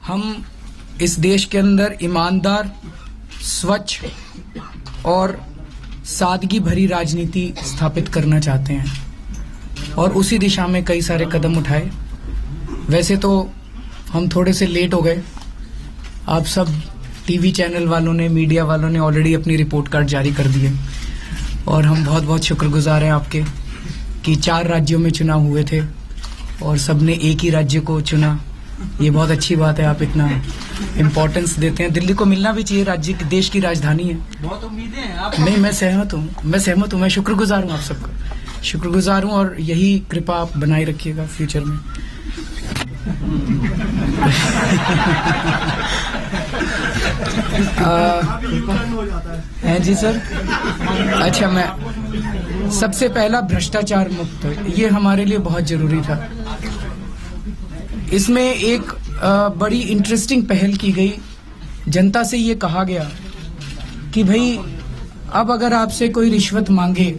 हम इस देश के अंदर ईमानदार, स्वच्छ और सादगी भरी राजनीति स्थापित करना चाहते हैं और उसी दिशा में कई सारे कदम उठाए। वैसे तो हम थोड़े से लेट हो गए। आप सब टीवी चैनल वालों ने, मीडिया वालों ने ऑलरेडी अपनी रिपोर्ट कार्ड जारी कर दिए और हम बहुत बहुत शुक्रगुजार हैं आपके कि 4 राज्यों में चुनाव हुए थे और सबने एक ही राज्य को चुना। ये बहुत अच्छी बात है, आप इतना इम्पोर्टेंस देते हैं। दिल्ली को मिलना भी चाहिए, राज्य की, देश की राजधानी है। बहुत उम्मीदें हैं आप। नहीं, मैं सहमत हूँ, मैं शुक्रगुजार हूँ आप सबका, शुक्रगुजार हूँ और यही कृपा आप बनाए रखिएगा फ्यूचर में। हैं जी सर। अच्छा, मैं सबसे पहला भ्रष्टाचार मुक्त, ये हमारे लिए बहुत जरूरी था। इसमें एक बड़ी इंटरेस्टिंग पहल की गई। जनता से ये कहा गया कि भाई अब अगर आपसे कोई रिश्वत मांगे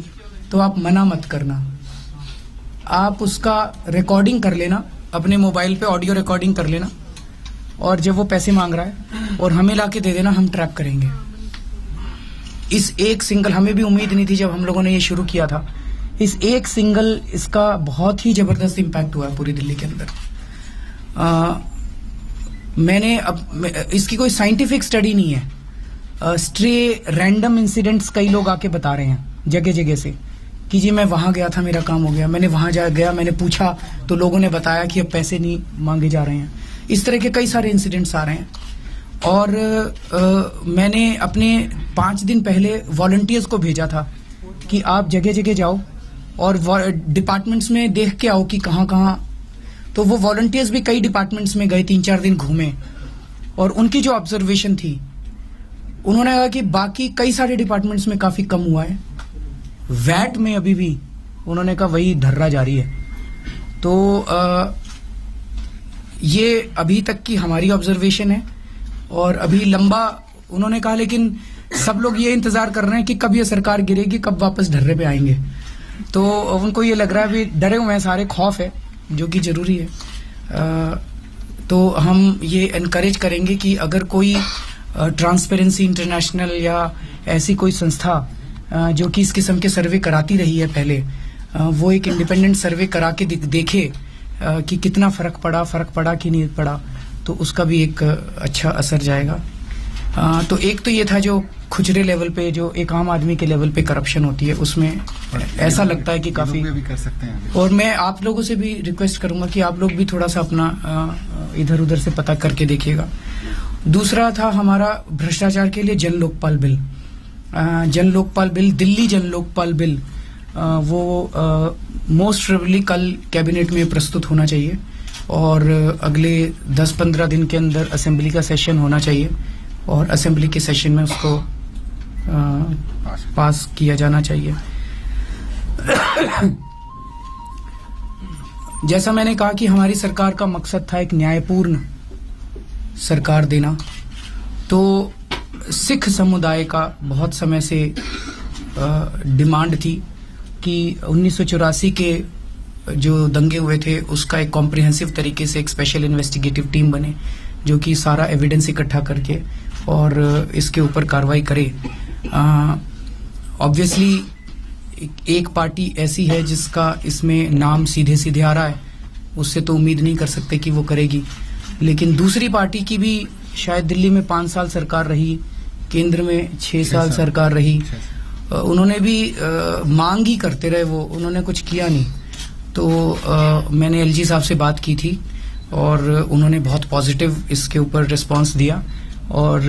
तो आप मना मत करना, आप उसका रिकॉर्डिंग कर लेना, अपने मोबाइल पे ऑडियो रिकॉर्डिंग कर लेना और जब वो पैसे मांग रहा है और हमें लाके दे देना, हम ट्रैक करेंगे। इस एक सिंगल, हमें भी उम्मीद नहीं थी जब हम लोगों ने ये शुरू किया था, इस एक सिंगल इसका बहुत ही जबरदस्त इम्पैक्ट हुआ है पूरी दिल्ली के अंदर। मैंने अब इसकी कोई साइंटिफिक स्टडी नहीं है, स्ट्रे रैंडम इंसिडेंट्स कई लोग आके बता रहे हैं जगह जगह से कि जी मैं वहां गया था, मेरा काम हो गया, मैंने वहां गया, मैंने पूछा तो लोगों ने बताया कि अब पैसे नहीं मांगे जा रहे हैं। इस तरह के कई सारे इंसिडेंट्स आ रहे हैं और मैंने अपने 5 दिन पहले वॉलंटियर्स को भेजा था कि आप जगह जगह जाओ और डिपार्टमेंट्स में देख के आओ कि कहाँ कहाँ। तो वो वॉलंटियर्स भी कई डिपार्टमेंट्स में गए, 3-4 दिन घूमे और उनकी जो ऑब्जर्वेशन थी, उन्होंने कहा कि बाकी कई सारे डिपार्टमेंट्स में काफी कम हुआ है, वैट में अभी भी उन्होंने कहा वही धर्रा जारी है। तो ये अभी तक की हमारी ऑब्जर्वेशन है और अभी लंबा उन्होंने कहा, लेकिन सब लोग ये इंतजार कर रहे हैं कि कब ये सरकार गिरेगी, कब वापस ढर्रे पे आएंगे। तो उनको ये लग रहा है, अभी डरे हुए हैं सारे, खौफ है, जो कि जरूरी है। तो हम ये एनकरेज करेंगे कि अगर कोई ट्रांसपेरेंसी इंटरनेशनल या ऐसी कोई संस्था जो कि इस किस्म के सर्वे कराती रही है पहले, वो एक इंडिपेंडेंट सर्वे करा के देखे कि कितना फर्क पड़ा कि नहीं पड़ा, तो उसका भी एक अच्छा असर जाएगा। तो एक तो ये था जो खुचरे लेवल पे, जो एक आम आदमी के लेवल पे करप्शन होती है, उसमें ऐसा लगता है कि काफी भी कर सकते हैं। और मैं आप लोगों से भी रिक्वेस्ट करूंगा कि आप लोग भी थोड़ा सा अपना इधर उधर से पता करके देखिएगा। दूसरा था हमारा भ्रष्टाचार के लिए जन लोकपाल बिल। जन लोकपाल बिल, दिल्ली जन लोकपाल बिल, वो मोस्ट प्रोबेबली कल कैबिनेट में प्रस्तुत होना चाहिए और अगले 10-15 दिन के अंदर असेंबली का सेशन होना चाहिए और असेंबली के सेशन में उसको पास किया जाना चाहिए। जैसा मैंने कहा कि हमारी सरकार का मकसद था एक न्यायपूर्ण सरकार देना, तो सिख समुदाय का बहुत समय से डिमांड थी कि 1984 के जो दंगे हुए थे उसका एक कॉम्प्रिहेंसिव तरीके से एक स्पेशल इन्वेस्टिगेटिव टीम बने जो कि सारा एविडेंस इकट्ठा करके और इसके ऊपर कार्रवाई करे। ऑब्वियसली एक पार्टी ऐसी है जिसका इसमें नाम सीधे सीधे आ रहा है, उससे तो उम्मीद नहीं कर सकते कि वो करेगी, लेकिन दूसरी पार्टी की भी शायद दिल्ली में 5 साल सरकार रही, केंद्र में 6 साल सरकार रही, उन्होंने भी मांग ही करते रहे, वो उन्होंने कुछ किया नहीं। तो मैंने एलजी साहब से बात की थी और उन्होंने बहुत पॉजिटिव इसके ऊपर रिस्पांस दिया और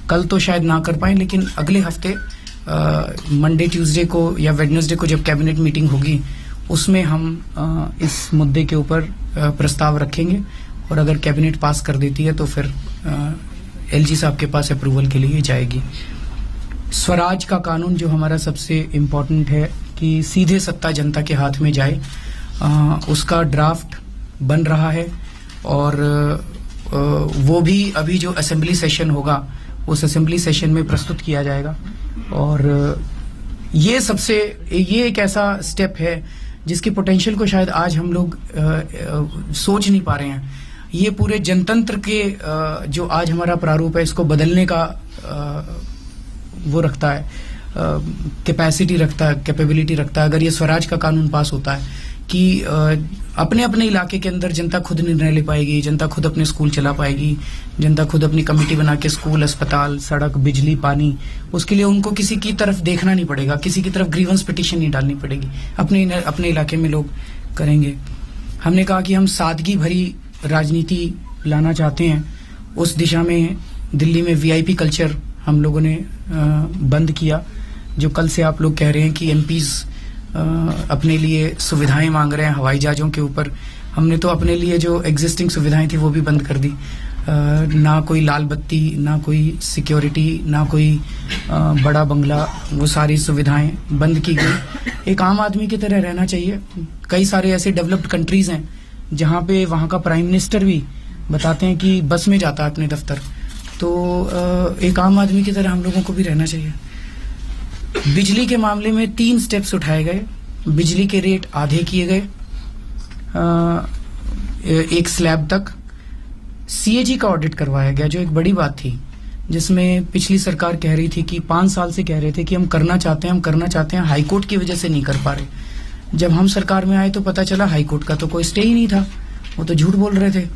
कल तो शायद ना कर पाए, लेकिन अगले हफ्ते मंडे ट्यूसडे को या वेडनेसडे को जब कैबिनेट मीटिंग होगी उसमें हम इस मुद्दे के ऊपर प्रस्ताव रखेंगे और अगर कैबिनेट पास कर देती है तो फिर एलजी साहब के पास अप्रूवल के लिए जाएगी। स्वराज का कानून जो हमारा सबसे इम्पोर्टेंट है कि सीधे सत्ता जनता के हाथ में जाए, उसका ड्राफ्ट बन रहा है और वो भी अभी जो असेंबली सेशन होगा उस असेंबली सेशन में प्रस्तुत किया जाएगा। और ये एक ऐसा स्टेप है जिसकी पोटेंशियल को शायद आज हम लोग सोच नहीं पा रहे हैं। ये पूरे जनतंत्र के जो आज हमारा प्रारूप है इसको बदलने का वो रखता है, कैपेसिटी रखता है, कैपेबिलिटी रखता है। अगर ये स्वराज का कानून पास होता है कि अपने अपने इलाके के अंदर जनता खुद निर्णय ले पाएगी, जनता खुद अपने स्कूल चला पाएगी, जनता खुद अपनी कमेटी बना के स्कूल, अस्पताल, सड़क, बिजली, पानी, उसके लिए उनको किसी की तरफ देखना नहीं पड़ेगा, किसी की तरफ ग्रीवेंस पिटीशन नहीं डालनी पड़ेगी, अपने इलाके में लोग करेंगे। हमने कहा कि हम सादगी भरी राजनीति लाना चाहते हैं। उस दिशा में दिल्ली में वीआईपी कल्चर हम लोगों ने बंद किया। जो कल से आप लोग कह रहे हैं कि एमपीज अपने लिए सुविधाएं मांग रहे हैं हवाई जहाजों के ऊपर, हमने तो अपने लिए जो एग्जिस्टिंग सुविधाएं थी वो भी बंद कर दी। ना कोई लाल बत्ती, ना कोई सिक्योरिटी, ना कोई बड़ा बंगला, वो सारी सुविधाएं बंद की गई। एक आम आदमी की तरह रहना चाहिए। कई सारे ऐसे डेवलप्ड कंट्रीज हैं जहां पे वहां का प्राइम मिनिस्टर भी बताते हैं कि बस में जाता है अपने दफ्तर। तो एक आम आदमी की तरह हम लोगों को भी रहना चाहिए। बिजली के मामले में 3 स्टेप्स उठाए गए। बिजली के रेट आधे किए गए एक स्लैब तक। सीएजी का ऑडिट करवाया गया, जो एक बड़ी बात थी, जिसमें पिछली सरकार कह रही थी कि 5 साल से कह रहे थे कि हम करना चाहते हैं, हाईकोर्ट की वजह से नहीं कर पा रहे। जब हम सरकार में आए तो पता चला हाईकोर्ट का तो कोई स्टे ही नहीं था, वो तो झूठ बोल रहे थे।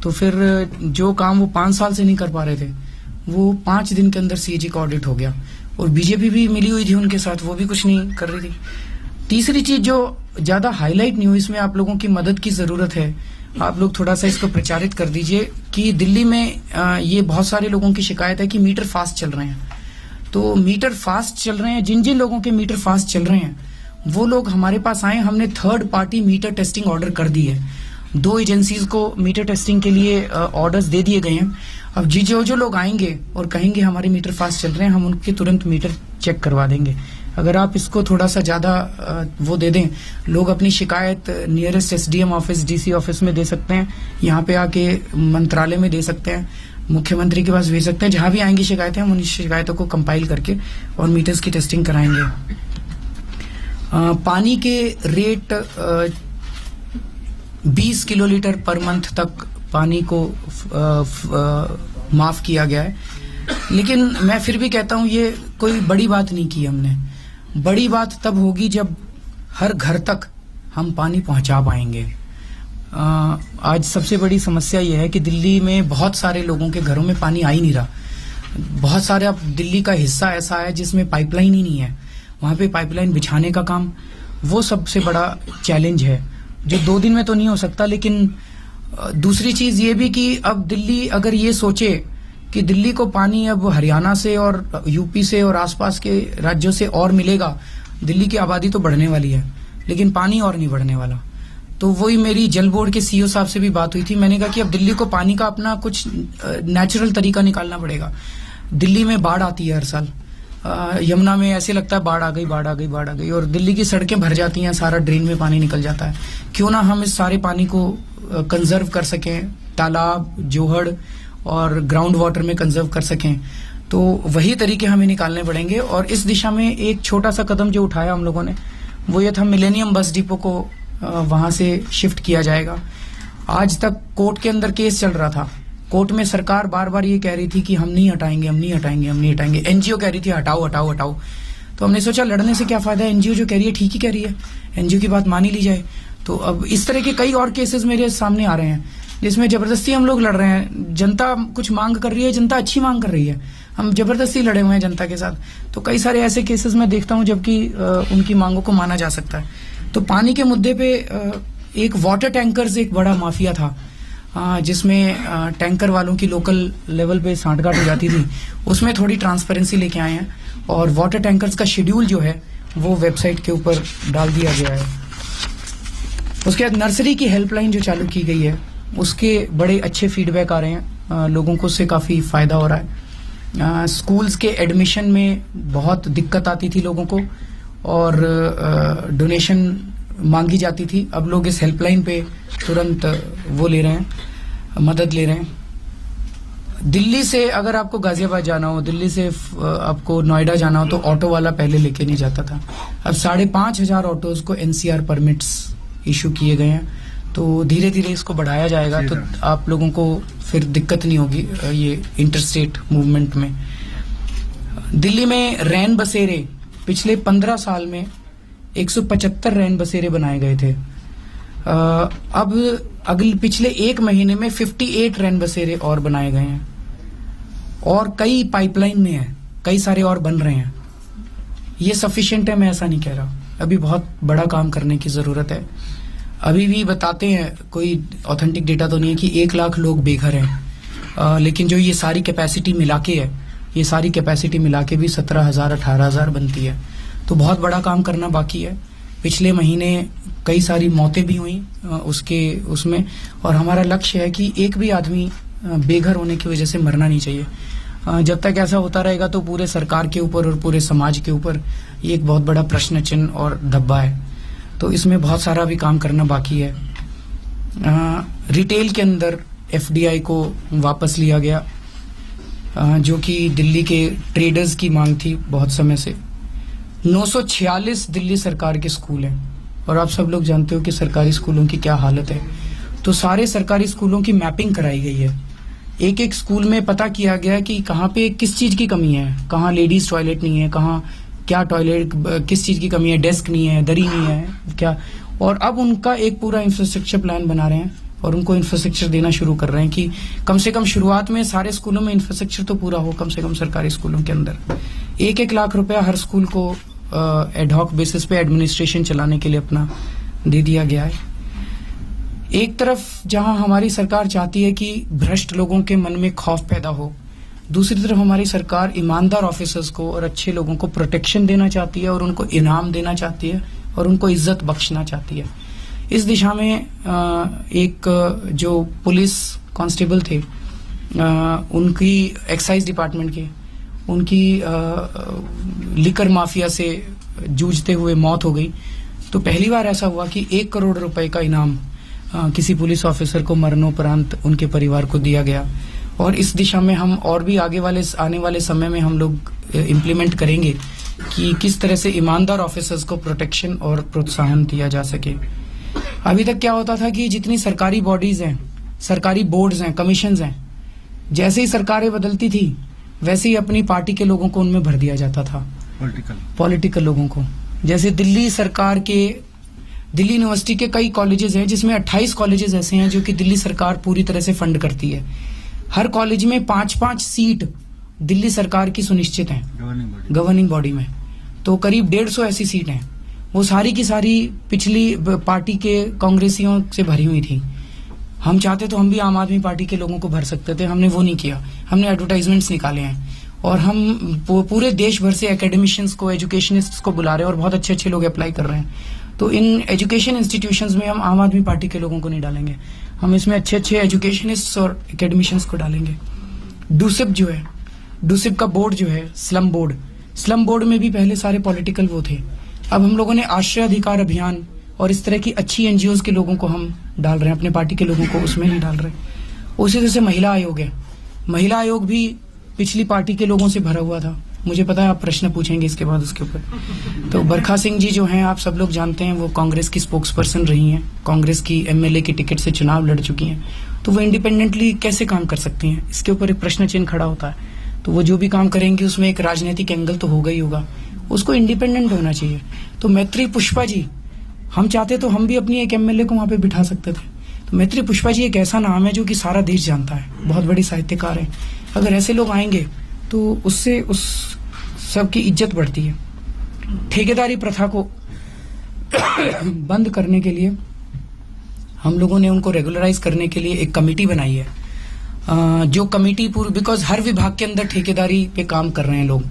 तो फिर जो काम वो 5 साल से नहीं कर पा रहे थे वो 5 दिन के अंदर सीएजी का ऑडिट हो गया। और बीजेपी भी मिली हुई थी उनके साथ, वो भी कुछ नहीं कर रही थी। तीसरी चीज जो ज्यादा हाईलाइट नहीं हुई, इसमें आप लोगों की मदद की जरूरत है, आप लोग थोड़ा सा इसको प्रचारित कर दीजिए कि दिल्ली में ये बहुत सारे लोगों की शिकायत है कि मीटर फास्ट चल रहे हैं। तो मीटर फास्ट चल रहे हैं, जिन जिन लोगों के मीटर फास्ट चल रहे हैं वो लोग हमारे पास आए। हमने third party metre testing order कर दी है। 2 एजेंसीज को मीटर टेस्टिंग के लिए ऑर्डर्स दे दिए गए हैं। अब जो लोग आएंगे और कहेंगे हमारे मीटर फास्ट चल रहे हैं, हम उनके तुरंत मीटर चेक करवा देंगे। अगर आप इसको थोड़ा सा ज्यादा वो दे दें, लोग अपनी शिकायत nearest SDM office, DC office में दे सकते हैं, यहाँ पे आके मंत्रालय में दे सकते हैं, मुख्यमंत्री के पास भेज सकते हैं। जहां भी आएंगी शिकायतें, हम उन शिकायतों को कंपाइल करके और मीटर्स की टेस्टिंग कराएंगे। पानी के रेट 20 किलोलीटर पर मंथ तक पानी को माफ किया गया है। लेकिन मैं फिर भी कहता हूं ये कोई बड़ी बात नहीं की हमने। बड़ी बात तब होगी जब हर घर तक हम पानी पहुंचा पाएंगे। आज सबसे बड़ी समस्या यह है कि दिल्ली में बहुत सारे लोगों के घरों में पानी आ ही नहीं रहा। बहुत सारे अब दिल्ली का हिस्सा ऐसा है जिसमें पाइपलाइन ही नहीं है, वहां पे पाइपलाइन बिछाने का काम, वो सबसे बड़ा चैलेंज है जो 2 दिन में तो नहीं हो सकता। लेकिन दूसरी चीज ये भी कि अब दिल्ली अगर ये सोचे कि दिल्ली को पानी अब हरियाणा से और यूपी से और आसपास के राज्यों से और मिलेगा, दिल्ली की आबादी तो बढ़ने वाली है लेकिन पानी और नहीं बढ़ने वाला। तो वही मेरी जल बोर्ड के सीईओ साहब से भी बात हुई थी। मैंने कहा कि अब दिल्ली को पानी का अपना कुछ नेचुरल तरीका निकालना पड़ेगा। दिल्ली में बाढ़ आती है हर साल, यमुना में ऐसे लगता है बाढ़ आ गई, बाढ़ आ गई, बाढ़ आ गई, और दिल्ली की सड़कें भर जाती हैं, सारा ड्रेन में पानी निकल जाता है। क्यों ना हम इस सारे पानी को कंजर्व कर सकें, तालाब, जोहड़ और ग्राउंड वाटर में कंजर्व कर सकें। तो वही तरीके हमें निकालने पड़ेंगे। और इस दिशा में एक छोटा सा कदम जो उठाया हम लोगों ने वो ये था, मिलेनियम बस डिपो को वहां से शिफ्ट किया जाएगा। आज तक कोर्ट के अंदर केस चल रहा था, कोर्ट में सरकार बार बार ये कह रही थी कि हम नहीं हटाएंगे, हम नहीं हटाएंगे, हम नहीं हटाएंगे। एनजीओ कह रही थी हटाओ हटाओ हटाओ। तो हमने सोचा लड़ने से क्या फायदा है, एनजीओ जो कह रही है ठीक ही कह रही है, एनजीओ की बात मान ही ली जाए। तो अब इस तरह के कई और केसेस मेरे सामने आ रहे हैं जिसमें जबरदस्ती हम लोग लड़ रहे हैं। जनता कुछ मांग कर रही है, जनता अच्छी मांग कर रही है, हम जबरदस्ती लड़े हुए हैं जनता के साथ। तो कई सारे ऐसे केसेस मैं देखता हूं जबकि उनकी मांगों को माना जा सकता है। तो पानी के मुद्दे पे एक वाटर टैंकर्स एक बड़ा माफिया था जिसमें टैंकर वालों की लोकल लेवल पे सांठगांठ हो जाती थी। उसमें थोड़ी ट्रांसपेरेंसी लेके आए हैं और वाटर टैंकर्स का शेड्यूल जो है वो वेबसाइट के ऊपर डाल दिया गया है। उसके बाद नर्सरी की हेल्पलाइन जो चालू की गई है उसके बड़े अच्छे फीडबैक आ रहे हैं, लोगों को उससे काफी फायदा हो रहा है। स्कूल्स के एडमिशन में बहुत दिक्कत आती थी लोगों को और डोनेशन मांगी जाती थी, अब लोग इस हेल्पलाइन पे तुरंत वो ले रहे हैं, मदद ले रहे हैं। दिल्ली से अगर आपको गाजियाबाद जाना हो, दिल्ली से आपको नोएडा जाना हो तो ऑटो वाला पहले लेके नहीं जाता था। अब 5,500 ऑटोज को एनसीआर परमिट्स इशू किए गए हैं। तो धीरे धीरे इसको बढ़ाया जाएगा, तो आप लोगों को फिर दिक्कत नहीं होगी ये इंटरस्टेट मूवमेंट में। दिल्ली में रैन बसेरे पिछले 15 साल में 175 रैन बसेरे बनाए गए थे। अब अगले पिछले एक महीने में 58 रैन बसेरे और बनाए गए हैं, और कई पाइपलाइन में है, कई सारे और बन रहे हैं। ये सफिशिएंट है, मैं ऐसा नहीं कह रहा, अभी बहुत बड़ा काम करने की जरूरत है। अभी भी बताते हैं, कोई ऑथेंटिक डेटा तो नहीं है कि 1 लाख लोग बेघर हैं, लेकिन जो ये सारी कैपेसिटी मिला के है, ये सारी कैपेसिटी मिला के भी 17,000 18,000 बनती है। तो बहुत बड़ा काम करना बाकी है। पिछले महीने कई सारी मौतें भी हुई उसमें, और हमारा लक्ष्य है कि एक भी आदमी बेघर होने की वजह से मरना नहीं चाहिए। जब तक ऐसा होता रहेगा तो पूरे सरकार के ऊपर और पूरे समाज के ऊपर ये एक बहुत बड़ा प्रश्न चिन्ह और धब्बा है। तो इसमें बहुत सारा भी काम करना बाकी है। रिटेल के अंदर एफडीआई को वापस लिया गया, जो कि दिल्ली के ट्रेडर्स की मांग थी बहुत समय से। 946 दिल्ली सरकार के स्कूल हैं, और आप सब लोग जानते हो कि सरकारी स्कूलों की क्या हालत है। तो सारे सरकारी स्कूलों की मैपिंग कराई गई है। एक एक स्कूल में पता किया गया कि कहाँ पे किस चीज की कमी है, कहाँ लेडीज टॉयलेट नहीं है, कहाँ क्या टॉयलेट किस चीज की कमी है, डेस्क नहीं है, दरी नहीं है क्या। और अब उनका एक पूरा इंफ्रास्ट्रक्चर प्लान बना रहे हैं और उनको इंफ्रास्ट्रक्चर देना शुरू कर रहे हैं कि कम से कम शुरुआत में सारे स्कूलों में इंफ्रास्ट्रक्चर तो पूरा हो, कम से कम सरकारी स्कूलों के अंदर। 1-1 लाख रुपया हर स्कूल को एडहॉक बेसिस पे एडमिनिस्ट्रेशन चलाने के लिए अपना दे दिया गया है। एक तरफ जहां हमारी सरकार चाहती है कि भ्रष्ट लोगों के मन में खौफ पैदा हो, दूसरी तरफ हमारी सरकार ईमानदार ऑफिसर्स को और अच्छे लोगों को प्रोटेक्शन देना चाहती है और उनको इनाम देना चाहती है और उनको इज्जत बख्शना चाहती है। इस दिशा में एक जो पुलिस कांस्टेबल थे, उनकी एक्साइज डिपार्टमेंट के, उनकी लिकर माफिया से जूझते हुए मौत हो गई। तो पहली बार ऐसा हुआ कि 1 करोड़ रुपए का इनाम किसी पुलिस ऑफिसर को मरणोपरांत उनके परिवार को दिया गया। और इस दिशा में हम और भी आने वाले समय में हम लोग इम्प्लीमेंट करेंगे कि किस तरह से ईमानदार ऑफिसर्स को प्रोटेक्शन और प्रोत्साहन दिया जा सके। अभी तक क्या होता था कि जितनी सरकारी बॉडीज हैं, सरकारी बोर्ड्स हैं, कमीशंस हैं, जैसे ही सरकारें बदलती थी वैसे ही अपनी पार्टी के लोगों को उनमें भर दिया जाता था, पॉलिटिकल लोगों को। जैसे दिल्ली सरकार के, दिल्ली यूनिवर्सिटी के कई कॉलेजेस हैं जिसमें 28 कॉलेजेस ऐसे हैं जो कि दिल्ली सरकार पूरी तरह से फंड करती है। हर कॉलेज में 5-5 सीट दिल्ली सरकार की सुनिश्चित हैं गवर्निंग बॉडी में। तो करीब 150 ऐसी सीट हैं, वो सारी की सारी पिछली पार्टी के कांग्रेसियों से भरी हुई थी। हम चाहते तो हम भी आम आदमी पार्टी के लोगों को भर सकते थे, हमने वो नहीं किया। हमने एडवर्टाइजमेंट्स निकाले हैं और हम पूरे देश भर से एकेडमिशियंस को, एजुकेशनिस्ट्स को बुला रहे हैं और बहुत अच्छे अच्छे लोग अप्लाई कर रहे हैं। तो इन एजुकेशन इंस्टीट्यूशंस में हम आम आदमी पार्टी के लोगों को नहीं डालेंगे, हम इसमें अच्छे अच्छे एजुकेशनिस्ट्स और एकेडमिशियंस को डालेंगे। डूसिप जो है, डूसिप का बोर्ड जो है, स्लम बोर्ड में भी पहले सारे पॉलिटिकल वो थे। अब हम लोगों ने आश्रय अधिकार अभियान और इस तरह की अच्छी एनजीओज के लोगों को हम डाल रहे हैं, अपने पार्टी के लोगों को उसमें नहीं डाल रहे। उसी तरह से महिला आयोग है, महिला आयोग भी पिछली पार्टी के लोगों से भरा हुआ था। मुझे पता है आप प्रश्न पूछेंगे इसके बाद उसके ऊपर। तो बरखा सिंह जी जो हैं, आप सब लोग जानते हैं, वो कांग्रेस की स्पोक्स पर्सन रही हैं, कांग्रेस की एमएलए की टिकट से चुनाव लड़ चुकी हैं। तो वो इंडिपेंडेंटली कैसे काम कर सकती हैं, इसके ऊपर एक प्रश्न चिन्ह खड़ा होता है। तो वो जो भी काम करेंगी उसमें एक राजनीतिक एंगल तो होगा ही होगा, उसको इंडिपेंडेंट होना चाहिए। तो मैत्री पुष्पा जी, हम चाहते तो हम भी अपनी एक एमएलए को वहां पे बिठा सकते थे। तो मैत्री पुष्पा जी एक ऐसा नाम है जो कि सारा देश जानता है, बहुत बड़ी साहित्यकार है। अगर ऐसे लोग आएंगे तो उससे उस सबकी इज्जत बढ़ती है। ठेकेदारी प्रथा को बंद करने के लिए हम लोगों ने उनको रेगुलराइज करने के लिए एक कमेटी बनाई है, जो कमेटी पूरी, बिकॉज हर विभाग के अंदर ठेकेदारी पे काम कर रहे हैं लोग,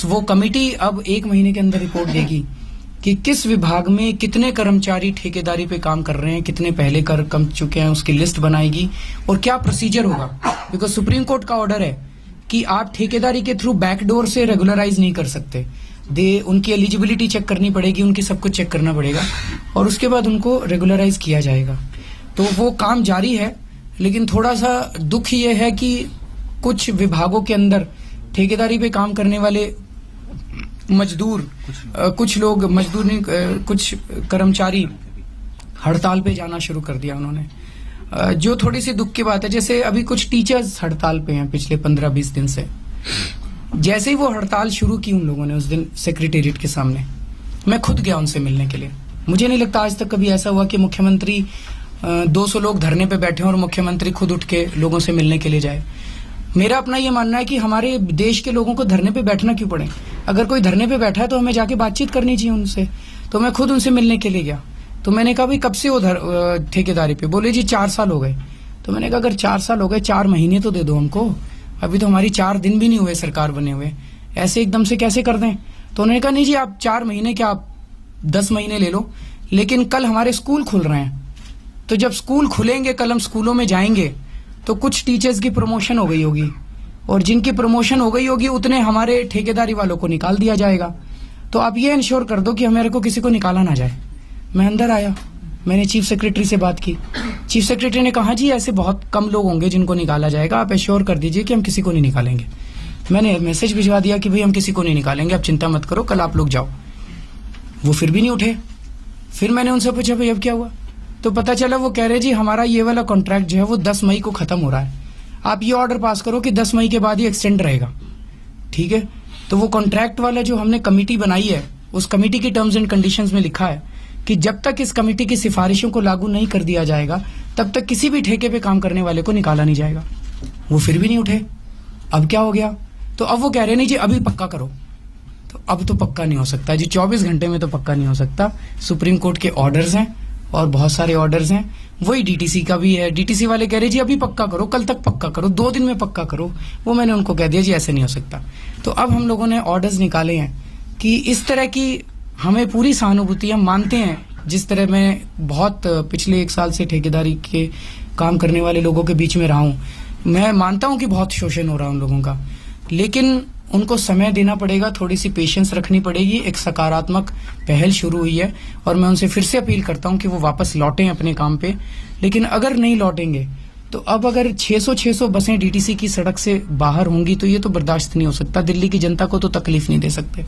वो कमेटी अब 1 महीने के अंदर रिपोर्ट देगी कि किस विभाग में कितने कर्मचारी ठेकेदारी पे काम कर रहे हैं, कितने पहले कर चुके हैं, उसकी लिस्ट बनाएगी और क्या प्रोसीजर होगा। बिकॉज सुप्रीम कोर्ट का ऑर्डर है कि आप ठेकेदारी के थ्रू बैकडोर से रेगुलराइज नहीं कर सकते। उनकी एलिजिबिलिटी चेक करनी पड़ेगी, उनकी सब कुछ चेक करना पड़ेगा और उसके बाद उनको रेगुलराइज किया जाएगा। तो वो काम जारी है, लेकिन थोड़ा सा दुख ये है कि कुछ विभागों के अंदर ठेकेदारी पे काम करने वाले मजदूर, कुछ लोग मजदूर नहीं, कुछ कर्मचारी हड़ताल पे जाना शुरू कर दिया उन्होंने, जो थोड़ी सी दुख की बात है। जैसे अभी कुछ टीचर्स हड़ताल पे हैं पिछले 15-20 दिन से। जैसे ही वो हड़ताल शुरू की उन लोगों ने उस दिन सेक्रेटेरिएट के सामने, मैं खुद गया उनसे मिलने के लिए। मुझे नहीं लगता आज तक कभी ऐसा हुआ कि मुख्यमंत्री 200 लोग धरने पे बैठे और मुख्यमंत्री खुद उठ के लोगों से मिलने के लिए जाए। मेरा अपना ये मानना है कि हमारे देश के लोगों को धरने पे बैठना क्यों पड़े। अगर कोई धरने पे बैठा है तो हमें जाके बातचीत करनी चाहिए उनसे। तो मैं खुद उनसे मिलने के लिए गया। तो मैंने कहा भाई कब से हो ठेकेदारी पे? बोले जी 4 साल हो गए। तो मैंने कहा अगर 4 साल हो गए, 4 महीने तो दे दो हमको। अभी तो हमारी 4 दिन भी नहीं हुए सरकार बने हुए, ऐसे एकदम से कैसे कर दें? तो उन्होंने कहा नहीं जी आप 4 महीने क्या, आप 10 महीने ले लो, लेकिन कल हमारे स्कूल खुल रहे हैं। तो जब स्कूल खुलेंगे, कल हम स्कूलों में जाएंगे तो कुछ टीचर्स की प्रमोशन हो गई होगी, और जिनकी प्रमोशन हो गई होगी उतने हमारे ठेकेदारी वालों को निकाल दिया जाएगा। तो आप ये इंश्योर कर दो कि हमारे को किसी को निकाला ना जाए। मैं अंदर आया, मैंने चीफ सेक्रेटरी से बात की। चीफ सेक्रेटरी ने कहा जी ऐसे बहुत कम लोग होंगे जिनको निकाला जाएगा, आप एश्योर कर दीजिए कि हम किसी को नहीं निकालेंगे। मैंने मैसेज भिजवा दिया कि भाई हम किसी को नहीं निकालेंगे, आप चिंता मत करो, कल आप लोग जाओ। वो फिर भी नहीं उठे। फिर मैंने उनसे पूछा भाई अब क्या हुआ? तो पता चला वो कह रहे जी हमारा ये वाला कॉन्ट्रैक्ट जो है वो 10 मई को खत्म हो रहा है, आप ये ऑर्डर पास करो कि 10 मई के बाद ही एक्सटेंड रहेगा। ठीक है, तो वो कॉन्ट्रैक्ट वाला जो हमने कमेटी बनाई है, उस कमेटी की टर्म्स एंड कंडीशंस में लिखा है कि जब तक इस कमेटी की सिफारिशों को लागू नहीं कर दिया जाएगा तब तक किसी भी ठेके पे काम करने वाले को निकाला नहीं जाएगा। वो फिर भी नहीं उठे। अब क्या हो गया? तो अब वो कह रहे नहीं जी अभी पक्का करो। तो अब तो पक्का नहीं हो सकता जी, 24 घंटे में तो पक्का नहीं हो सकता। सुप्रीम कोर्ट के ऑर्डर्स हैं और बहुत सारे ऑर्डर्स हैं, वही डीटीसी का भी है। डीटीसी वाले कह रहे जी अभी पक्का करो, कल तक पक्का करो, 2 दिन में पक्का करो। वो मैंने उनको कह दिया जी ऐसे नहीं हो सकता। तो अब हम लोगों ने ऑर्डर्स निकाले हैं कि इस तरह की हमें पूरी सहानुभूति, हम मानते हैं जिस तरह मैं बहुत पिछले 1 साल से ठेकेदारी के काम करने वाले लोगों के बीच में रहा हूं, मैं मानता हूं कि बहुत शोषण हो रहा है उन लोगों का, लेकिन उनको समय देना पड़ेगा, थोड़ी सी पेशेंस रखनी पड़ेगी। एक सकारात्मक पहल शुरू हुई है और मैं उनसे फिर से अपील करता हूं कि वो वापस लौटें अपने काम पे। लेकिन अगर नहीं लौटेंगे तो अब अगर 600 बसें डीटीसी की सड़क से बाहर होंगी तो ये तो बर्दाश्त नहीं हो सकता। दिल्ली की जनता को तो तकलीफ नहीं दे सकते।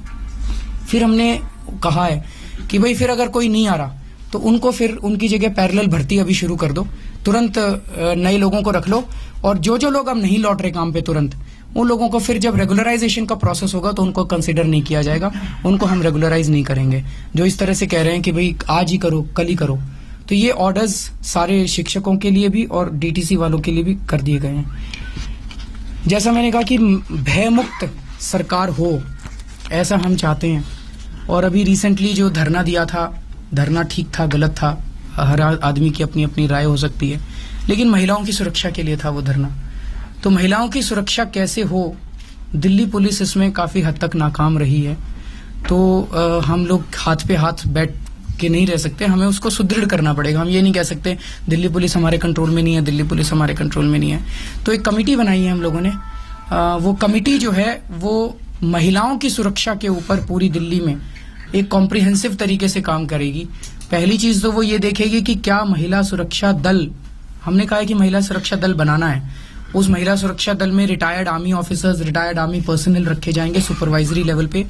फिर हमने कहा है कि भाई फिर अगर कोई नहीं आ रहा तो उनको फिर उनकी जगह पैरेलल भर्ती अभी शुरू कर दो, तुरंत नए लोगों को रख लो, और जो जो लोग अब नहीं लौट रहे काम पे तुरंत उन लोगों को फिर जब रेगुलराइजेशन का प्रोसेस होगा तो उनको कंसिडर नहीं किया जाएगा, उनको हम रेगुलराइज नहीं करेंगे। जो इस तरह से कह रहे हैं कि भाई आज ही करो, कल ही करो, तो ये ऑर्डर्स सारे शिक्षकों के लिए भी और डीटीसी वालों के लिए भी कर दिए गए हैं। जैसा मैंने कहा कि भयमुक्त सरकार हो, ऐसा हम चाहते हैं। और अभी रिसेंटली जो धरना दिया था, धरना ठीक था, गलत था, हर आदमी की अपनी अपनी राय हो सकती है, लेकिन महिलाओं की सुरक्षा के लिए था वो धरना। तो महिलाओं की सुरक्षा कैसे हो, दिल्ली पुलिस इसमें काफी हद तक नाकाम रही है। तो हम लोग हाथ पे हाथ बैठ के नहीं रह सकते, हमें उसको सुदृढ़ करना पड़ेगा। हम ये नहीं कह सकते दिल्ली पुलिस हमारे कंट्रोल में नहीं है, दिल्ली पुलिस हमारे कंट्रोल में नहीं है। तो एक कमेटी बनाई है हम लोगों ने, वो कमेटी जो है वो महिलाओं की सुरक्षा के ऊपर पूरी दिल्ली में एक कॉम्प्रिहेंसिव तरीके से काम करेगी। पहली चीज तो वो ये देखेगी कि क्या महिला सुरक्षा दल, हमने कहा है कि महिला सुरक्षा दल बनाना है, उस महिला सुरक्षा दल में retired army officers, retired army personnel रखे जाएंगे सुपरवाइजरी लेवल पे,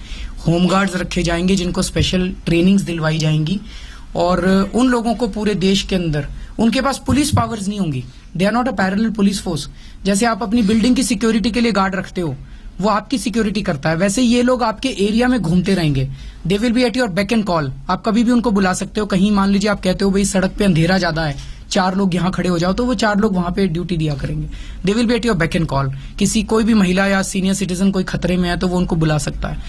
होमगार्ड्स रखे जाएंगे जिनको स्पेशल ट्रेनिंग्स दिलवाई जाएंगी, और उन लोगों को पूरे देश के अंदर, उनके पास पुलिस पावर्स नहीं होंगी, they are not a parallel police force. जैसे आप अपनी बिल्डिंग की सिक्योरिटी के लिए गार्ड रखते हो, वो आपकी सिक्योरिटी करता है, वैसे ये लोग आपके एरिया में घूमते रहेंगे। They will be at your back and call, आप कभी भी उनको बुला सकते हो। कहीं मान लीजिए आप कहते हो भाई सड़क पे अंधेरा ज्यादा है, 4 लोग यहाँ खड़े हो जाओ, तो वो 4 लोग वहां पे ड्यूटी दिया करेंगे। They will be at your back and call. किसी कोई भी महिला या सीनियर सिटीजन कोई खतरे में है तो वो उनको बुला सकता है।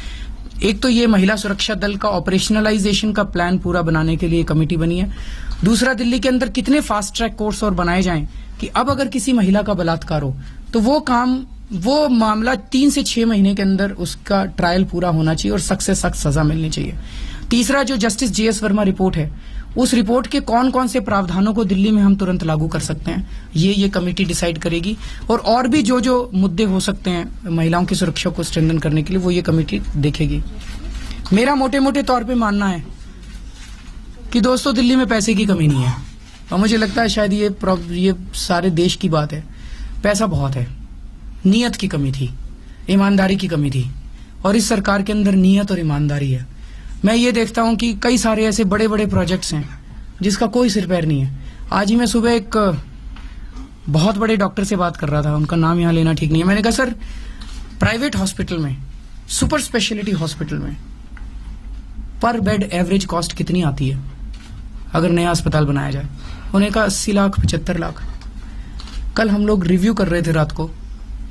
एक तो ये महिला सुरक्षा दल का ऑपरेशनलाइजेशन का प्लान पूरा बनाने के लिए कमेटी बनी है। दूसरा, दिल्ली के अंदर कितने फास्ट ट्रैक कोर्स और बनाए जाएं कि अब अगर किसी महिला का बलात्कार हो तो वो मामला 3 से 6 महीने के अंदर उसका ट्रायल पूरा होना चाहिए और सख्त से सख्त सजा मिलनी चाहिए। तीसरा, जो जस्टिस JS वर्मा रिपोर्ट है, उस रिपोर्ट के कौन कौन से प्रावधानों को दिल्ली में हम तुरंत लागू कर सकते हैं, ये कमेटी डिसाइड करेगी। और भी जो मुद्दे हो सकते हैं महिलाओं की सुरक्षा को स्ट्रेंथन करने के लिए, वो ये कमेटी देखेगी। मेरा मोटे मोटे तौर पे मानना है कि दोस्तों दिल्ली में पैसे की कमी नहीं है, और मुझे लगता है शायद ये सारे देश की बात है। पैसा बहुत है, नीयत की कमी थी, ईमानदारी की कमी थी, और इस सरकार के अंदर नीयत और ईमानदारी है। मैं ये देखता हूं कि कई सारे ऐसे बड़े बड़े प्रोजेक्ट्स हैं जिसका कोई सिर पैर नहीं है। आज ही मैं सुबह एक बहुत बड़े डॉक्टर से बात कर रहा था, उनका नाम यहाँ लेना ठीक नहीं है। मैंने कहा सर, प्राइवेट हॉस्पिटल में, सुपर स्पेशलिटी हॉस्पिटल में पर बेड एवरेज कॉस्ट कितनी आती है अगर नया अस्पताल बनाया जाए? उन्होंने कहा 80 लाख 75 लाख। कल हम लोग रिव्यू कर रहे थे रात को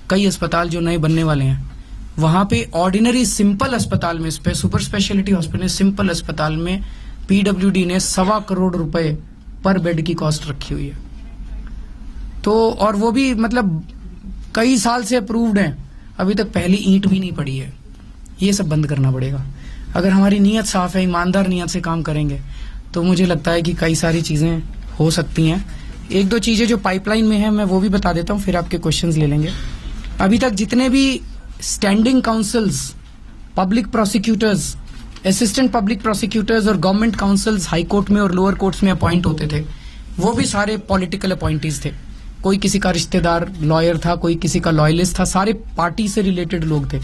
कई अस्पताल जो नए बनने वाले हैं, वहां पे ऑर्डिनरी सिंपल अस्पताल में, सुपर स्पेशलिटी हॉस्पिटल सिंपल अस्पताल में पीडब्ल्यूडी ने 1.25 करोड़ रुपए पर बेड की कॉस्ट रखी हुई है। तो और वो भी मतलब कई साल से अप्रूव्ड है, अभी तक पहली ईंट भी नहीं पड़ी है। ये सब बंद करना पड़ेगा। अगर हमारी नीयत साफ है, ईमानदार नीयत से काम करेंगे तो मुझे लगता है कि कई सारी चीजें हो सकती हैं। एक दो चीजें जो पाइपलाइन में है मैं वो भी बता देता हूं, फिर आपके क्वेश्चंस ले लेंगे। अभी तक जितने भी standing councils, public prosecutors, assistant public prosecutors और गवर्नमेंट काउंसिल्स हाई कोर्ट में और लोअर कोर्ट्स में अपॉइंट होते थे, वो भी सारे पॉलिटिकल अपॉइंटीज थे। कोई किसी का रिश्तेदार लॉयर था, कोई किसी का लॉयलिस्ट था, सारे पार्टी से रिलेटेड लोग थे।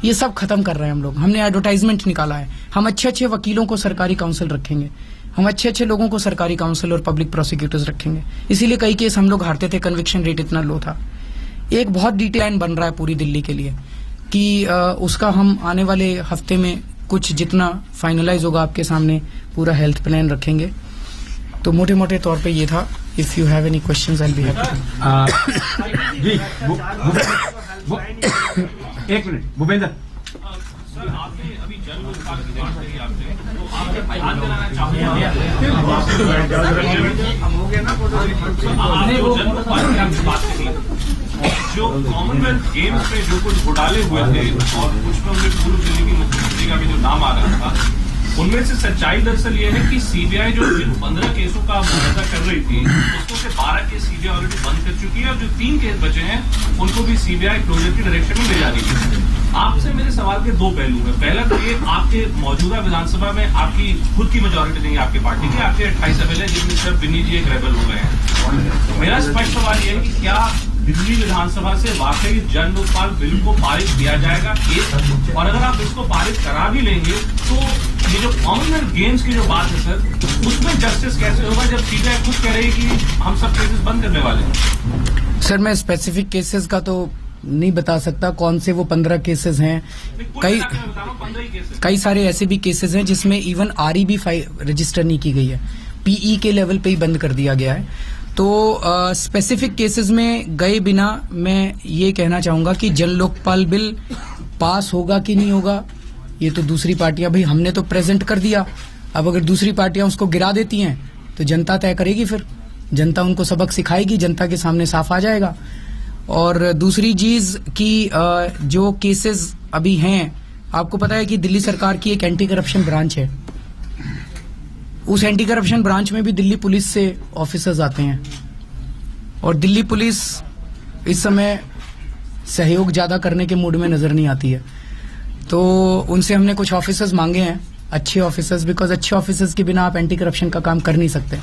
ये सब खत्म कर रहे हैं हम लोग। हमने एडवर्टाइजमेंट निकाला है, हम अच्छे अच्छे वकीलों को सरकारी काउंसिल रखेंगे, हम अच्छे अच्छे लोगों को सरकारी काउंसिल और पब्लिक प्रोसिक्यूटर्स रखेंगे। इसीलिए कई केस हम लोग हारते थे, कन्विक्शन रेट इतना लो था। एक बहुत डिटेल बन रहा है पूरी दिल्ली के लिए कि उसका हम आने वाले हफ्ते में कुछ जितना फाइनलाइज होगा आपके सामने पूरा हेल्थ प्लान रखेंगे। तो मोटे मोटे तौर पे ये था। If you have any questions I will be happy. जी एक मिनट भूपेंद्र सर, आपने अभी जल विभाग की बात करी आपसे, तो आपने ध्यान दिलाना चाहूंगा आपने वो जल विभाग की आपसे बात करी, जो कॉमनवेल्थ गेम्स में जो कुछ घोटाले हुए थे और उसमें उनके पूर्व दिल्ली की मुख्यमंत्री का भी जो नाम आ रहा था, उनमें से सच्चाई दरअसल ये है कि सीबीआई जो 15 केसों का मुआयदा कर रही थी उसको से 12 केस सीबीआई ऑलरेडी बंद कर चुकी है और जो 3 केस बचे हैं उनको भी सीबीआई क्लोजर की डायरेक्शन में ले जा रही है। आपसे मेरे सवाल के 2 पहलू हैं। पहला तो ये, आपके मौजूदा विधानसभा में आपकी खुद की मेजोरिटी नहीं है आपकी पार्टी की, आपके 28 एमएलए जिनमें सिर्फ बिन्नी जी एक रेबल हो गए हैं। मेरा स्पष्ट सवाल ये है कि क्या दिल्ली विधानसभा से वाकई जन लोकपाल बिल को पारित किया जाएगा, एक, और अगर आप इसको पारित करा भी लेंगे तो ये जो कॉमनवेल्थ गेम्स की जो बात है सर, उसमें जस्टिस कैसे होगा जब सीबीआई खुद कह रही है कि हम सब केसेस बंद करने वाले हैं? सर, मैं स्पेसिफिक केसेस का तो नहीं बता सकता कौन से वो 15 केसेस हैं। कई सारे ऐसे भी केसेस हैं जिसमें इवन आरई भी रजिस्टर नहीं की गई है, पीई के लेवल पे ही बंद कर दिया गया है। तो स्पेसिफिक केसेस में गए बिना मैं ये कहना चाहूंगा कि जन लोकपाल बिल पास होगा कि नहीं होगा ये तो दूसरी पार्टियां, भाई हमने तो प्रेजेंट कर दिया, अब अगर दूसरी पार्टियां उसको गिरा देती हैं तो जनता तय करेगी, फिर जनता उनको सबक सिखाएगी, जनता के सामने साफ आ जाएगा। और दूसरी चीज कि जो केसेस अभी हैं, आपको पता है कि दिल्ली सरकार की एक एंटी करप्शन ब्रांच है, उस एंटी करप्शन ब्रांच में भी दिल्ली पुलिस से ऑफिसर्स आते हैं और दिल्ली पुलिस इस समय सहयोग ज्यादा करने के मूड में नजर नहीं आती है। तो उनसे हमने कुछ ऑफिसर्स मांगे हैं, अच्छे ऑफिसर्स, बिकॉज अच्छे ऑफिसर्स के बिना आप एंटी करप्शन का काम कर नहीं सकते।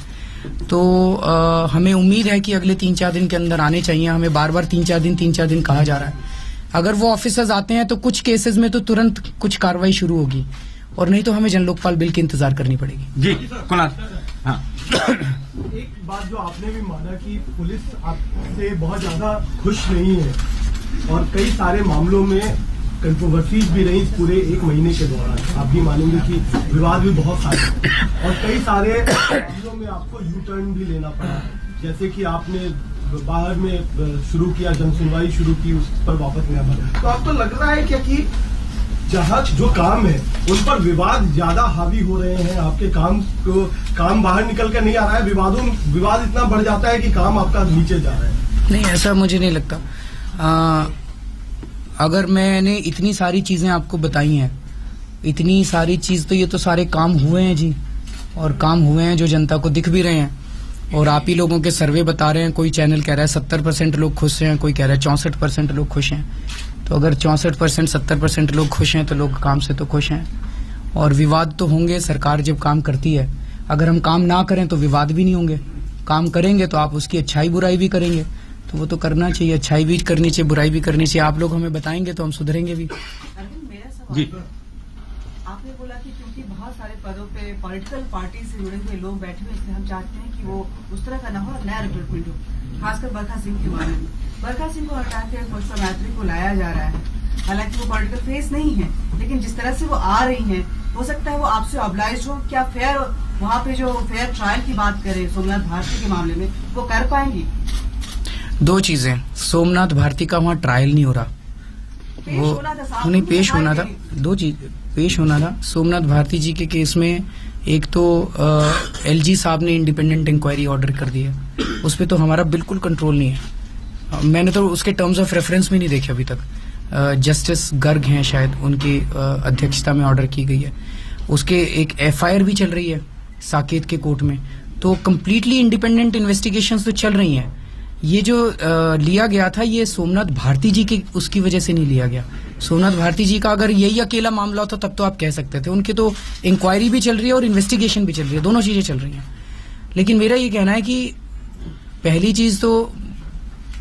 तो हमें उम्मीद है कि अगले 3-4 दिन के अंदर आने चाहिए। हमें बार बार 3-4 दिन कहा जा रहा है। अगर वो ऑफिसर्स आते हैं तो कुछ केसेस में तो तुरंत कुछ कार्रवाई शुरू होगी, और नहीं तो हमें जन लोकपाल बिल की इंतजार करनी पड़ेगी। जी कुणाल, हाँ। एक बात जो आपने भी माना कि पुलिस आपसे बहुत ज्यादा खुश नहीं है और कई सारे मामलों में कंट्रोवर्सीज भी रही इस पूरे 1 महीने के दौरान, आप भी मानेंगे कि विवाद भी बहुत सारे और कई सारे चीजों में आपको यू टर्न भी लेना पड़ा, जैसे कि आपने बाहर में शुरू किया, जन सुनवाई शुरू की, उस पर वापस नहीं आ पाया। तो आपको लग रहा है क्या कि जहाँ जो काम है उन पर विवाद ज्यादा हावी हो रहे हैं, आपके काम बाहर निकल कर नहीं आ रहा है, विवाद इतना बढ़ जाता है कि काम आपका नीचे जा रहा है? नहीं, ऐसा मुझे नहीं लगता। अगर मैंने इतनी सारी चीजें आपको बताई हैं, इतनी सारी चीज, तो ये तो सारे काम हुए हैं जी, और काम हुए हैं जो जनता को दिख भी रहे हैं, और आप ही लोगों के सर्वे बता रहे हैं। कोई चैनल कह रहा है 70% लोग खुश हैं, कोई कह रहा है 64% लोग खुश हैं। तो अगर 64% 70% लोग खुश हैं तो लोग काम से तो खुश हैं। और विवाद तो होंगे, सरकार जब काम करती है, अगर हम काम ना करें तो विवाद भी नहीं होंगे। काम करेंगे तो आप उसकी अच्छाई बुराई भी करेंगे, तो वो तो करना चाहिए, अच्छाई भी करनी चाहिए, बुराई भी करनी चाहिए। आप लोग हमें बताएंगे तो हम सुधरेंगे भी। जी, आपने बोला कि क्योंकि बहुत सारे पदों पे पॉलिटिकल पार्टी से जुड़े हुए लोग बैठे हुए, इसलिए हम चाहते हैं कि वो उस तरह का ना हो, नया रिक्रूटमेंट हो, खासकर बरखा सिंह के मामले में। बरखा सिंह को हटा के पुष्पा मैत्री को लाया जा रहा है, हालांकि वो पॉलिटिकल फेस नहीं है, लेकिन जिस तरह से वो आ रही हैं, हो सकता है वो आपसे ऑब्लाइज हो। क्या फेयर, वहाँ पे जो फेयर ट्रायल की बात करें सोमनाथ भारती के मामले में, वो कर पाएंगी? दो चीजें, सोमनाथ भारती का वहाँ ट्रायल नहीं हो रहा, वो नहीं पेश होना था। दो चीज पेश होना था सोमनाथ भारती जी के केस में। एक तो एलजी साहब ने इंडिपेंडेंट इंक्वायरी ऑर्डर कर दिया, उस पर तो हमारा बिल्कुल कंट्रोल नहीं है। मैंने तो उसके टर्म्स ऑफ रेफरेंस भी नहीं देखे अभी तक। जस्टिस गर्ग हैं शायद, उनकी अध्यक्षता में ऑर्डर की गई है। उसके एक एफआईआर भी चल रही है साकेत के कोर्ट में, तो कम्प्लीटली इंडिपेंडेंट इन्वेस्टिगेशंस तो चल रही हैं। ये जो लिया गया था, ये सोमनाथ भारती जी की उसकी वजह से नहीं लिया गया। सोमनाथ भारती जी का अगर यही अकेला मामला होता तब तो आप कह सकते थे। उनकी तो इंक्वायरी भी चल रही है और इन्वेस्टिगेशन भी चल रही है, दोनों चीजें चल रही हैं। लेकिन मेरा ये कहना है कि पहली चीज तो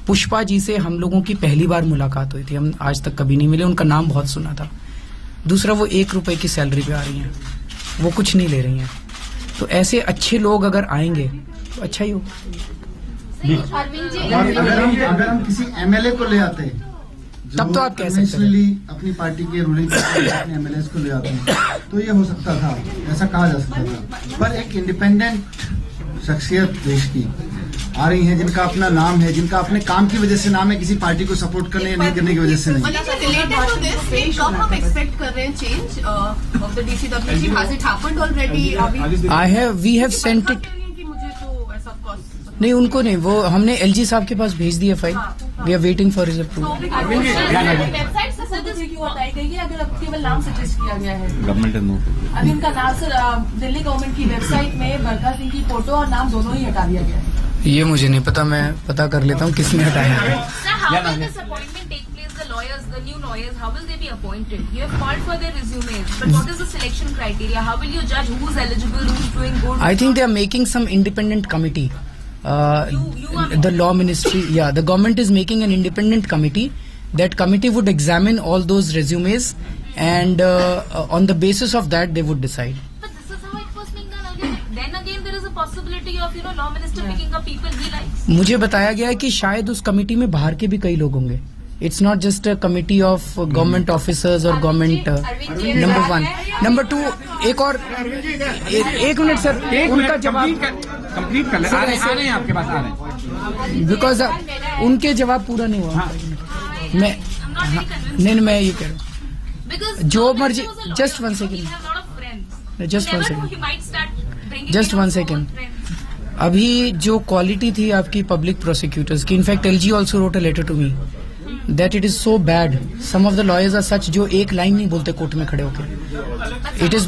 पुष्पा जी से हम लोगों की पहली बार मुलाकात हुई थी, हम आज तक कभी नहीं मिले, उनका नाम बहुत सुना था। दूसरा, वो 1 रुपए की सैलरी पे आ रही हैं, वो कुछ नहीं ले रही हैं। तो ऐसे अच्छे लोग अगर आएंगे तो अच्छा ही होगा। अगर हम किसी एमएलए को ले आते हैं तब तो आप कह सकते हैं अपनी पार्टी के रूलिंग अपने एमएलए को ले आते हैं, तो ये हो सकता था, ऐसा कहा जा सकता था। पर एक इंडिपेंडेंट शख्सियत देश की आ रही है, जिनका अपना नाम है, जिनका अपने काम की वजह से नाम है, किसी पार्टी को सपोर्ट करने या नहीं करने की वजह से नहीं। We have sent it. नहीं, उनको नहीं, वो हमने एलजी साहब के पास भेज दिया file. We are waiting for his approval. Website से सदस्य क्यों बताई गई है अगर अब केवल नाम सजेस्ट किया गया है? गवर्नमेंट अभी उनका नाम सर दिल्ली गवर्नमेंट की वेबसाइट में बरखा सिंह की फोटो और नाम दोनों ही हटा दिया गया है। ये मुझे नहीं पता, मैं पता कर लेता हूँ किसने हटाया है। The new lawyers, how will they be appointed? You have called for their resumes, but what is the selection criteria? How will you judge who is eligible, who is doing good? I think they are making some independent committee. The law ministry, the government is making an independent committee. That committee would examine all those resumes, and on the basis of that, they would decide. But this is how it was being done earlier. Then again, there is a possibility of law minister picking up people he likes. मुझे बताया गया है कि शायद उस committee में बाहर के भी कई लोग होंगे। It's not just a committee of government officers or government. Number 1, number 2, एक और एक मिनट सर, उनका जवाब कंप्लीट कर ले। आ रहे हैं आपके पास, आ रहे हैं। बिकॉज उनके जवाब पूरा नहीं हुआ। नहीं, मैं ये कह रहा हूँ, जो मर्जी। Just one second. अभी जो क्वालिटी थी आपकी पब्लिक प्रोसिक्यूटर्स की, in fact LG also wrote a letter to me that it is so bad. Some of the lawyers are such जो एक लाइन नहीं बोलते कोर्ट में खड़े होकर। It is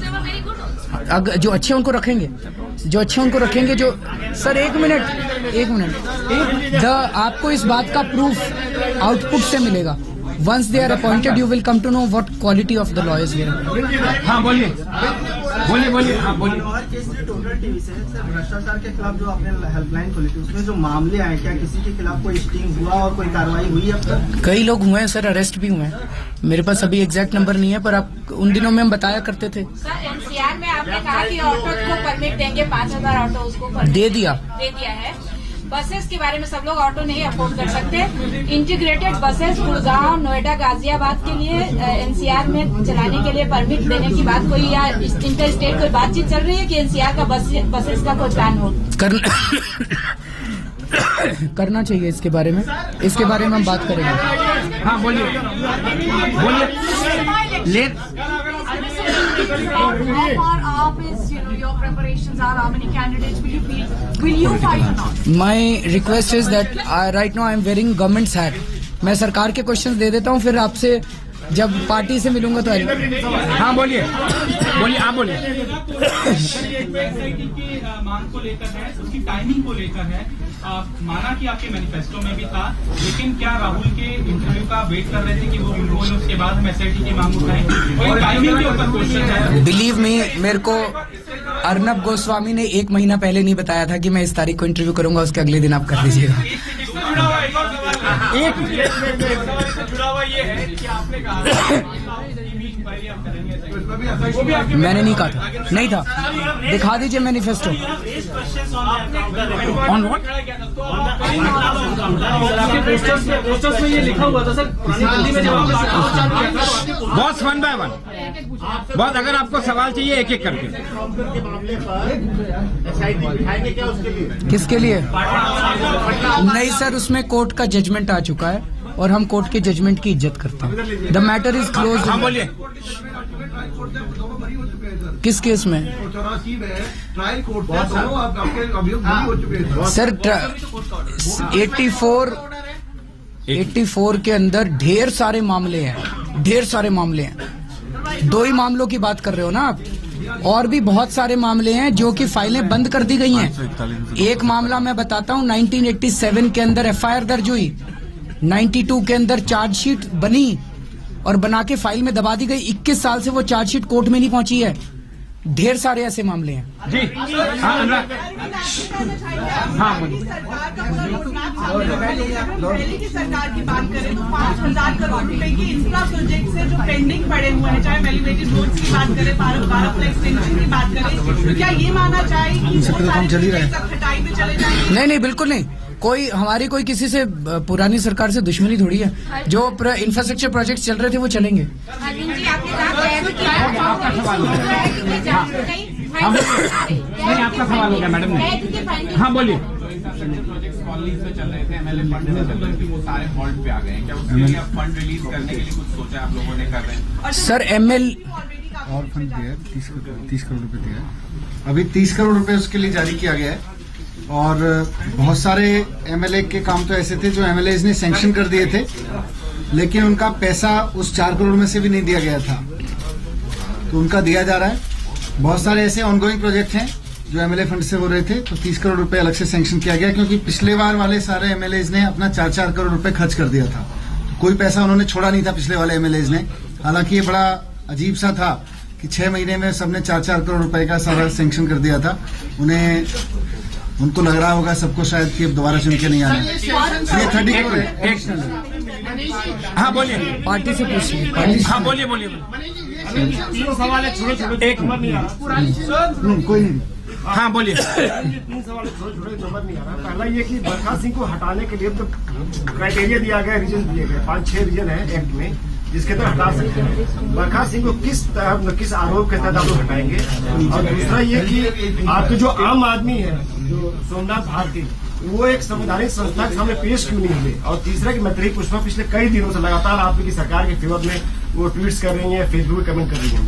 जो अच्छे उनको रखेंगे, जो सर एक मिनट आपको इस बात का प्रूफ आउटपुट से मिलेगा। Once they are appointed, you will come to know what quality of the lawyers we are. हाँ बोलिए। हाँ बोलिए। और केस टोटल टीवी से सर, भ्रष्टाचार के खिलाफ जो आपने हेल्पलाइन खोली थी, उसमें जो मामले आए, क्या किसी के खिलाफ कोई स्टिंग हुआ और कोई कार्रवाई हुई अब तक? कई लोग हुए हैं सर, अरेस्ट भी हुए हैं। मेरे पास अभी एग्जैक्ट नंबर नहीं है, पर आप उन दिनों में हम बताया करते थे। सर, एनसीआर में आपने कहा कि ऑटो को परमिट देंगे, 5000 ऑटो उसको दे दिया है। बसेस के बारे में सब लोग ऑटो नहीं अफोर्ड कर सकते। इंटीग्रेटेड बसेस गुड़गांव, नोएडा, गाजियाबाद के लिए एनसीआर में चलाने के लिए परमिट देने की बात कोई, या इंटर स्टेट कोई बातचीत चल रही है कि एनसीआर का बसेस का कोई प्लान हो? करना चाहिए इसके बारे में हम बात करेंगे। हाँ बोलिए। My request is that right now I am wearing government's hat. मैं सरकार के क्वेश्चंस दे देता हूँ, फिर आपसे जब पार्टी से मिलूंगा तो हाँ बोलिए। आप बोलिए। मांग को लेकर है, उसकी टाइमिंग को लेकर है। माना कि आपके मैनिफेस्टो में भी था, लेकिन क्या राहुल के इंटरव्यू का वेट कर रहे थे कि वो बोले उसके बाद हम एसआईटी की मांग उठाएंगे? और टाइमिंग के ऊपर क्वेश्चन है। बिलीव मी, मेरे को अर्नब गोस्वामी ने 1 महीना पहले नहीं बताया था कि मैं इस तारीख को इंटरव्यू करूंगा, उसके अगले दिन आप कर दीजिएगा। जुड़ा हुआ ये है कि आपने कहा मैंने नहीं कहा था, नहीं था। दिखा दीजिए मैनिफेस्टो। On what? पोस्टर्स में ये लिखा हुआ था सर। बॉस, 1 बाय 1 बॉस, अगर आपको सवाल चाहिए एक एक करके। किसके लिए? नहीं सर, उसमें कोर्ट का जजमेंट आ चुका है और हम कोर्ट के जजमेंट की इज्जत करते हैं। The matter is close. हाँ बोलिए। किस केस में? सर 84 के अंदर ढेर सारे मामले हैं, ढेर सारे मामले हैं। 2 ही मामलों की बात कर रहे हो ना आप? और भी बहुत सारे मामले हैं जो कि फाइलें बंद कर दी गई हैं। एक मामला मैं बताता हूं, 1987 के अंदर FIR दर्ज हुई, 92 के अंदर चार्जशीट बनी और बना के फाइल में दबा दी गई। 21 साल से वो चार्जशीट कोर्ट में नहीं पहुंची है। ढेर सारे ऐसे मामले हैं जी। हाँ बोलिए। पहले की सरकार की बात करें तो 5,000 करोड़ रुपए की इंफ्रा प्रोजेक्ट से जो पेंडिंग पड़े हुए हैं, चाहे एलिवेटेड रोड्स की बात करें, भारत एक्सटेंशन की बात करें, क्या ये माना जाए कि हटाई में चले जाएंगे? नहीं नहीं, बिल्कुल नहीं। हमारी कोई किसी से पुरानी सरकार से दुश्मनी थोड़ी है। जो इंफ्रास्ट्रक्चर प्रोजेक्ट चल रहे थे वो चलेंगे। आपका सवाल हो गया मैडम ने। हाँ बोलिए। प्रोजेक्ट्स कॉलोनीज में चल रहे थे, MLA फंड में चल रहे थे, वो सारे हॉल्ट पे आ गए हैं। क्या उसके लिए फंड रिलीज करने के लिए कुछ सोचा आप लोगों ने? कर रहे हैं सर। और फंड दिया है 30 करोड़ रुपए दिया है। अभी 30 करोड़ रुपए उसके लिए जारी किया गया है। और बहुत सारे MLA के काम तो ऐसे थे जो MLAs ने सैंक्शन कर दिए थे, लेकिन उनका पैसा उस 4 करोड़ में से भी नहीं दिया गया था, तो उनका दिया जा रहा है। बहुत सारे ऐसे ऑनगोइंग प्रोजेक्ट हैं जो MLA फंड से हो रहे थे, तो 30 करोड़ रुपए अलग से सैंक्शन किया गया, क्योंकि पिछले बार वाले सारे MLAs ने अपना 4-4 करोड़ रुपए खर्च कर दिया था। तो कोई पैसा उन्होंने छोड़ा नहीं था पिछले वाले MLAs ने। हालांकि ये बड़ा अजीब सा था कि 6 महीने में सबने 4-4 करोड़ रुपए का सारा सैंक्शन कर दिया था। उनको लग रहा होगा सबको शायद कि अब दोबारा चुन के नहीं आना। ये 30 करोड़। हाँ बोलिए। पार्टी से पूछिए। हाँ बोलिए बोलिए। सवाल है छोटे-छोटे, एक नहीं आ रहा। कोई नहीं। हाँ बोलिए। 3 सवाल छोटे-छोटे समझ नहीं आ रहा। पहला ये कि बरखा सिंह को हटाने के लिए तो क्राइटेरिया दिया गया, रीजन दिए गए, 5-6 रीजन है एक्ट में जिसके तहत हटा सकते हैं। बरखा सिंह को किस आरोप के तहत आप लोग हटाएंगे? और दूसरा ये कि आपके जो आम आदमी है, जो सोमनाथ भारती, वो एक संवैधानिक संस्था के सामने पेश क्यों नहीं हुए? और तीसरा कि मैत्री पुष्पा पिछले कई दिनों से लगातार आपकी सरकार के फेवर में वो ट्वीट्स कर रही है, फेसबुक पे कमेंट कर रही है।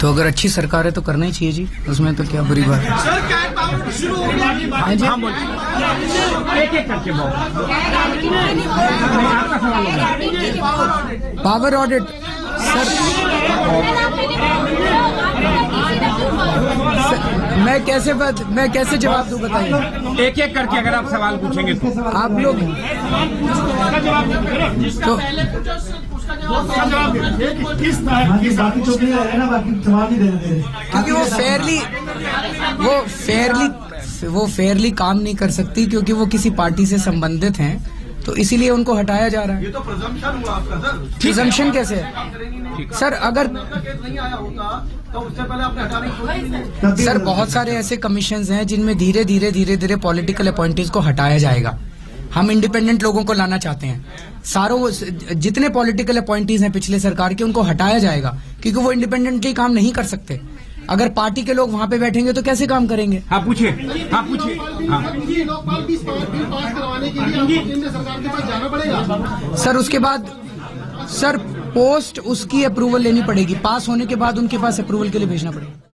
तो अगर अच्छी सरकार है तो करना ही चाहिए जी, उसमें तो क्या बुरी बात है। हाँ बोलिए। एक एक करके पावर ऑडिट सर, मैं कैसे जवाब दूं बताइए? एक एक करके अगर आप सवाल पूछेंगे तो आप लोग तो क्योंकि वो फेयरली काम नहीं कर सकती, क्योंकि वो किसी पार्टी से संबंधित हैं, तो इसीलिए उनको हटाया जा रहा है। ये तो प्रिजम्पशन हुआ आपका सर। प्रिजम्पशन कैसे है सर? अगर नहीं आया होता तो उससे पहले आपने हटाने की कोशिश। सर बहुत सारे ऐसे कमीशंस हैं जिनमें धीरे धीरे पॉलिटिकल अपॉइंटीज को हटाया जाएगा। हम इंडिपेंडेंट लोगों को लाना चाहते हैं। सारों जितने पॉलिटिकल अपॉइंटीज हैं पिछले सरकार के, उनको हटाया जाएगा, क्योंकि वो इंडिपेंडेंटली काम नहीं कर सकते। अगर पार्टी के लोग वहां पे बैठेंगे तो कैसे काम करेंगे? हाँ पूछिए। हाँ पूछिए। हाँ। लोकपाल बिल पास करवाने के लिए आपको केंद्र सरकार के पास जाना पड़ेगा सर। उसके बाद सर पोस्ट उसकी अप्रूवल लेनी पड़ेगी, पास होने के बाद उनके पास अप्रूवल के लिए भेजना पड़ेगा।